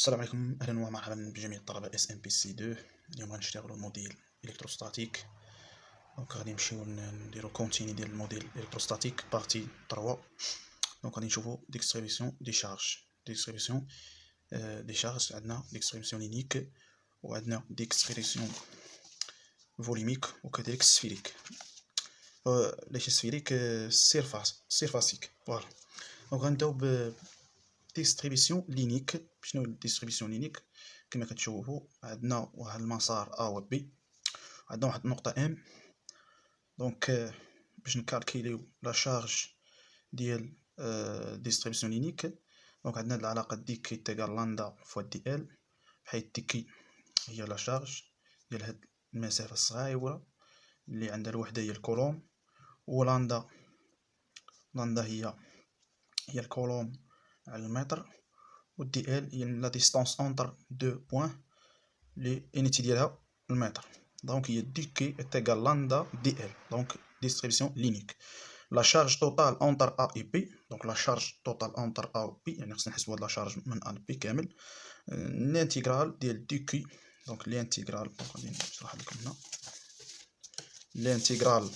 السلام عليكم، اهلا ومرحبا بجميع الطلبه SNPC 2. اليوم غنشتغلوا الموديل الكتروستاتيك. دونك غادي نمشيو نديرو كونتيني ديال الموديل الكتروستاتيك بارتي 3. دونك غادي نشوفو ديستريبيسيون دي شارج. ديستريبيسيون دي شارج عندنا ديستريبيسيون لينيك وعندنا ديستريبيسيون فوليميك وكذلك سفيريك. ليش سفيريك؟ سيرفاسيك. فوالا. دونك غنبداو ب ديستريبيسيون لينيك. شنو الديستريبيسيون لينيك؟ كما كتشوفوا عندنا واحد المسار A و B، عندنا واحد النقطة M. دونك باش نكالكيليو لا شارج ديال ديستريبيسيون لينيك، دونك عندنا العلاقة دي كي تيغال لاندا فوا دي ال، حيث دي كي هي لا شارج ديال هاد المسافة الصغيرة اللي عندها الوحدة هي الكولوم، و لاندا هي الكولوم على المتر، و دي ال هي لا ديستونس اونتر دو بوين لي انيتي ديالها المتر. دونك هي دي كي تيغال لاندا دي ال. دونك ديستريبيسيون لينيك. لا شارج توتال اونتر ا اي بي، دونك لا شارج توتال اونتر ا و بي، يعني خصنا نحسبوا هاد لا شارج من ا ل بي كامل. الانتيغرال ديال دي كي، دونك الانتيغرال غادي نشرح لكم هنا. الانتيغرال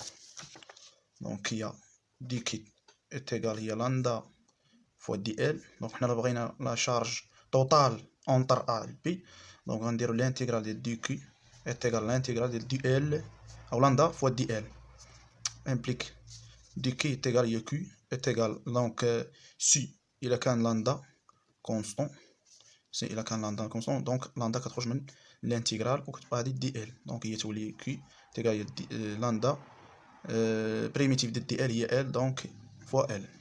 دونك هي دي كي تيغال هي لاندا فوا دي ال. دونك حنا بغينا لا شارج توتال اونتر ا ل بي، دونك غنديرو الانتيغرال ديال دي كي تيغال الانتيغرال ديال دي ال او لاندا فوا دي ال امبليك دي كي تيغال هي كي تيغال دونك سي الا كان لاندا كونستون، سي الا كان لاندا كونستون، دونك لاندا كتخرج من الانتيغرال وكتبقى هادي دي ال. دونك هي تولي كي تيغال هي لاندا بريميتيف ديال دي ال هي ال، دونك فوا ال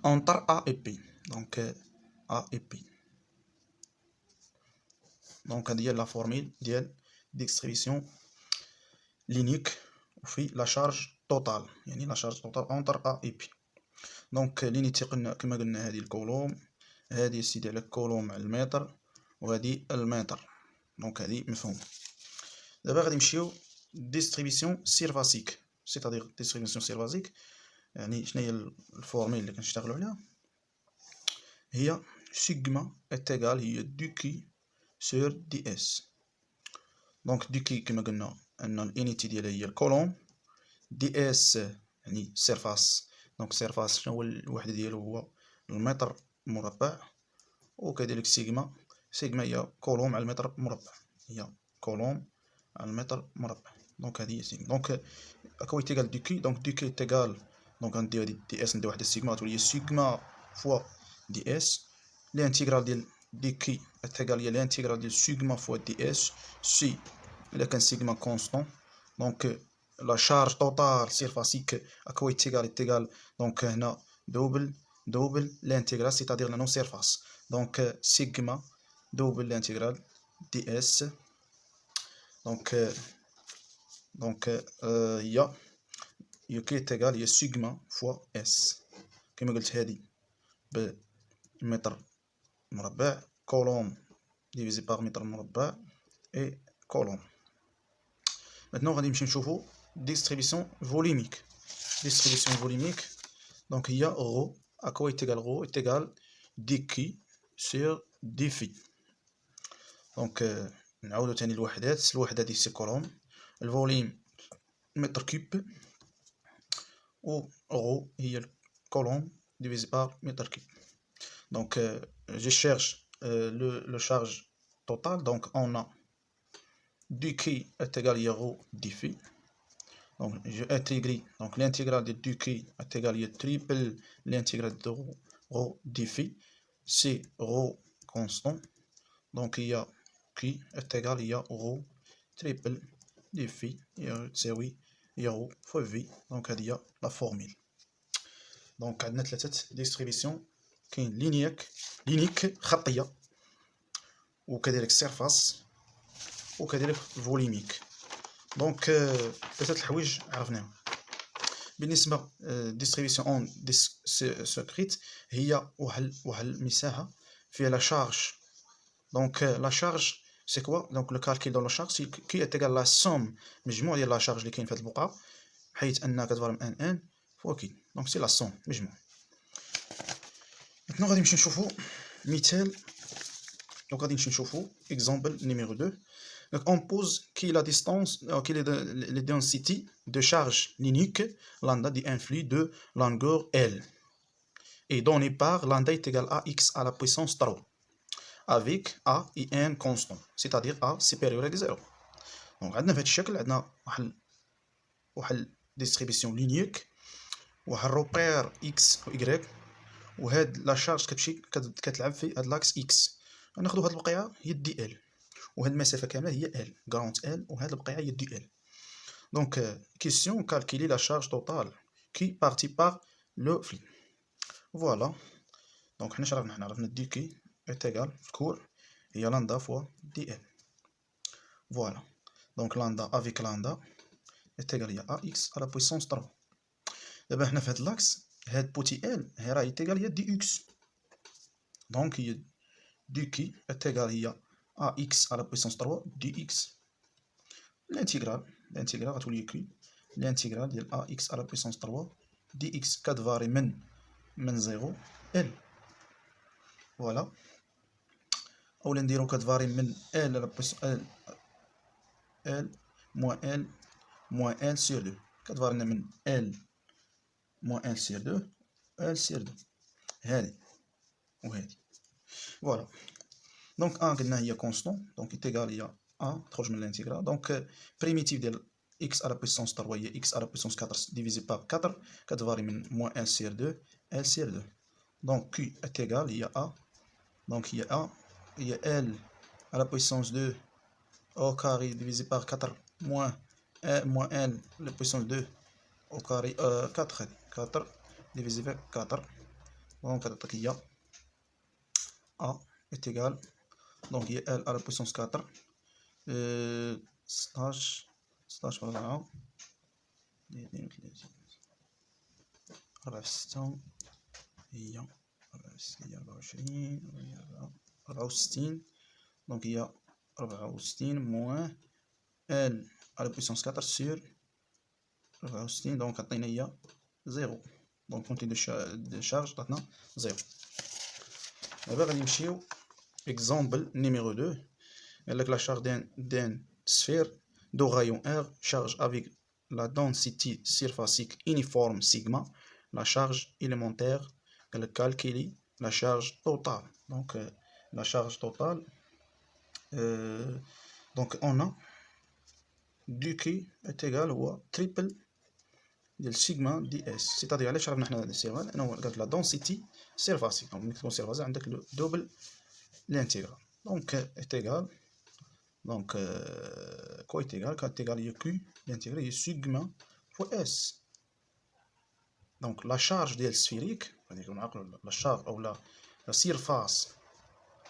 اونتر ا اي بي. دونك ا اي بي، دونك هادي هي لا فورميل ديال ديستريبيسيون لينيك وفي لا شارج توتال، يعني لا شارج توتال اونتر ا اي بي. دونك لينيتي قلنا كما قلنا هادي الكولوم، هادي سيدي على الكولوم على المتر، وهادي المتر. دونك هادي مفهوم. دابا غادي نمشيو ديستريبيسيون سيرفاسيك، سيتادير ديستريبيسيون سيرفاسيك يعني شناهي الفورميل اللي كنشتغلوا عليها؟ هي سيغما اتيغال هي دو كي سور دي اس. دونك دو كي كما قلنا ان الانيتي ديالها هي الكولوم، دي اس يعني سيرفاس، دونك سيرفاس شنو هو الوحده ديالو؟ هو المتر مربع. وكذلك سيغما هي كولوم على المتر مربع، هي كولوم على المتر مربع. دونك هذه هي سيغما. دونك اكو تيغال دو كي، دونك دو كي تيغال دونك غندير دي اس ندير واحد السيغما تولي سيغما فوا دي اس. الانتيغرال ديال دي كي تيغال هي الانتيغرال ديال سيغما فوا دي اس، سي الا كان سيغما كونستون. دونك لا شارج توتال سيرفاسيك اكو تيغال دونك هنا دوبل l'intégral, c'est-à-dire la non-surface. Donc, sigma double l'intégral ds. Donc, il y a qui est égal, il y a sigma fois s. Comme je l'ai dit, mètre مربع, colombe divisé par mètre مربع et colombe. Maintenant, on va voir distribution volumique. Distribution volumique, donc il y a ρ. À quoi est égal ρ? Est égal dq sur dφ. Donc نعاودو تاني الوحدات. الوحدة دي سي كولوم، الفوليم متر كوب، و ρ هي الكولوم divisé par mètre cube. Donc je cherche le charge total. Donc on a dq est égal à ρ dφ. Donc je intègre, donc l'intégrale de dq est égal à triple l'intégrale de ρ dφ. C'est ρ constant. Donc il y a qui est égal à ρ triple dφ تساوي ρ fois v. Donc هذه la formule. Donc عندنا ثلاثة ديستريبيسيون، كاين لينيك خطية، وكذلك سيرفاس، وكذلك فوليميك. دونك ثلاثة الحوايج عرفناهم. بالنسبة ديستريبيسيون اون سكريت هي واحد المساحة فيها لا شارج. دونك لا شارج سي كوا؟ دونك لو كالكيل دون لا شارج كي تيغال لا سوم مجموع ديال لا شارج اللي كاين في هاد البقعة، حيث انها كتضرب ان فوا كي. دونك سي لا سوم مجموع. ميتنو غادي نمشيو نشوفو مثال Donc غادي نشوفوا exemple numéro 2. Donc on pose qui est la distance, qui est les density de charge unique lambda d'un flux de longueur L est donné par lambda est égal à x à la puissance 3 avec a et n constant, c'est-à-dire a supérieur à 0. Donc عندنا في هذا الشكل عندنا واحد distribution linéaire واحد روبير x و y وهاد لا شارج كتمشي كتلعب في هاد لاكس اكس. غناخدو هاد البقيعه هي دي ال وهاد المسافه كامله هي ال غراند ال وهاد البقيعه هي دي ال. دونك كيسيون كالكولي لا شارج توتال كي بارتي بار لو فلي. فوالا دونك حنا شرفنا عرفنا دي كي ايتيغال في الكور هي لاندا فوا دي ال. فوالا دونك لاندا افيك لاندا ايتيغال هي ا اكس على بويسونس 3. دابا حنا في هاد لاكس هاد بوتي ال هي راه ايتيغال هي دي اكس. دونك هي دي كي ايتيغال هي ا اكس على بويسونس 3 دي اكس. الانتيغرال غتولي كي الانتيغرال ديال ا اكس على بويسونس 3 دي اكس كتفاري من 0 ال. فوالا اولا نديرو كتفاري من ال على بويسونس ال موان ال سير 2 كتفاري لنا من ال موان ال سير 2 ال سير 2 هادي وهادي. فوالا دونك ا قلنا هي كونستون دونك ايتيغال هي ا تخرج من الانتيغرال. دونك بريميتيف ديال x على بويسونس 3 هي x على بويسونس 4 ديفيزي بار 4 كتفاري من موان ال سير 2 ال سير 2. دونك q ايتيغال هي ا دونك هي ا هي ال على بويسونس 2 au carré divisé par 4 moins l la puissance 2 au carré 4 divisé par 4. Donc il y a a est égal donc il y a l à la puissance 4 16 4 64 هي 64 donc il y a 64 moins L à la puissance 4 sur 64 donc عطينا هي 0 donc quantité de charge عطنا 0. دابا غادي نمشيو exemple numéro 2. قال لك la charge d'un sphère de rayon R charge avec la densité surfacique uniforme sigma la charge élémentaire قال لك calculer la charge totale. Donc la charge totale donc on a du qui est égal هو triple ديال سيغما دي اس. سيتادير علاش عرفنا حنا هاد الصيغه لانه قالت لا دونسيتي سيرفاسيك دونك ملي كتكون سيرفاسيك عندك لو دوبل لانتيغرال. دونك est égal donc quoi est égal quand est égal هي q l'intégral هي سيغما فوا اس. دونك لا شارج ديال السفيريك غادي نكونوا نعقلوا لا شارج او لا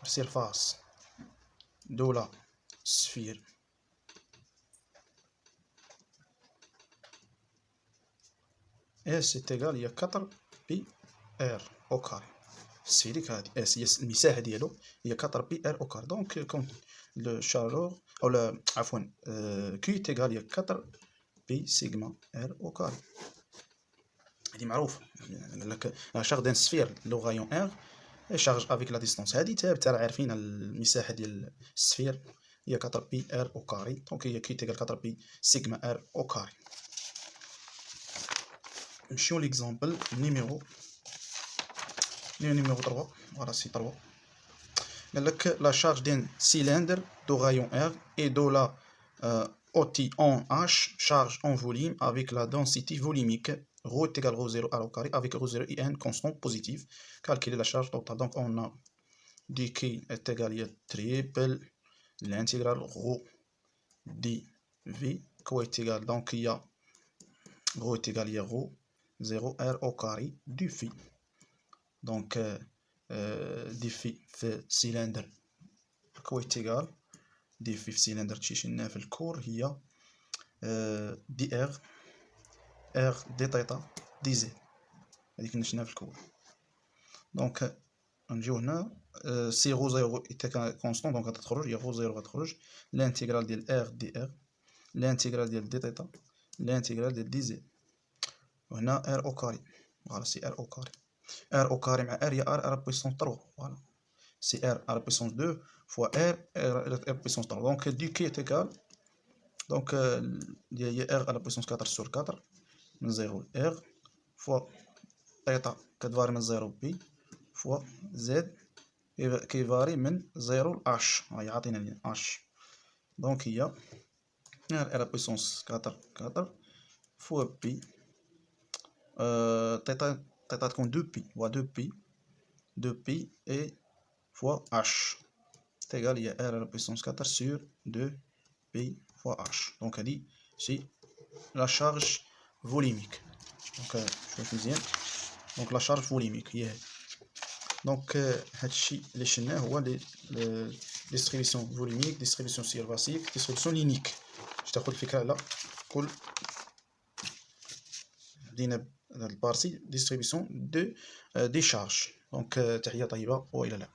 سيرفاس دو لا سفير اس est égal هي 4 بي ار او كاري. السفيريك هادي اس هي المساحه ديالو هي 4 بي ار او كاري. دونك كون لو شالور او لا عفوا كي est égal هي 4 بي سيغما ار او كاري. هادي معروفه قال لك لا شارج دان سفير لو غايون ار شارج افيك لا ديستونس. هادي ثابته راه عارفين المساحه ديال السفير هي 4 بي ار او كاري. دونك هي كي تيغال 4 بي سيغما ار او كاري. نمشيو ليكزامبل نيميرو 3. فوالا سي 3. قال لك لا شارج دين سيلندر دو غايون ار اي دو لا OT en H charge en volume avec la densité volumique ρ est égal ρ0 à au carré avec ρ0 et n constant positif. Calculer la charge totale. Donc on a dq est égal à triple l'intégrale ρ dv quoi est égal donc il y a ρ est égal à ρ0 r au carré du phi. Donc du phi في cylindre quoi est égal دي في سيلندر تشيشنا في الكور هي دي ار دي تيتا دي زد. هذيك كنا شفناها في الكور. دونك نجيو هنا سي غو زيرو ايتا كونستون دونك غتخرج هي غو زيرو غتخرج الانتيغرال ديال ار دي ار الانتيغرال ديال دي تيتا الانتيغرال ديال دي زد. وهنا ار او كاري فوالا سي ار او كاري ار او كاري مع ار هي ار بويسون 3 فوالا c'est R à la puissance 2 fois R à la puissance 3. Donc du qui est égal, donc il y a R à la puissance 4 sur 4 من 0 R fois θ كتفاري من 0 B fois Z كيفاري من 0 ل H. يعطينا لنا H. donc هي R à la puissance 4 fois P θ تكون 2P و 2P et fois H c'est égal à R à la puissance 4 sur 2P fois H. donc هذه c'est la charge volumique. donc شوف مزيان. donc la charge volumique هي هذه. donc هادشي اللي شفناه هو distribution volumique, distribution basique, distribution linéique. باش تاخد الفكره على كل بدينا هاد البارتي distribution دي شارج. donc تحيه طيبه والى اللقاء.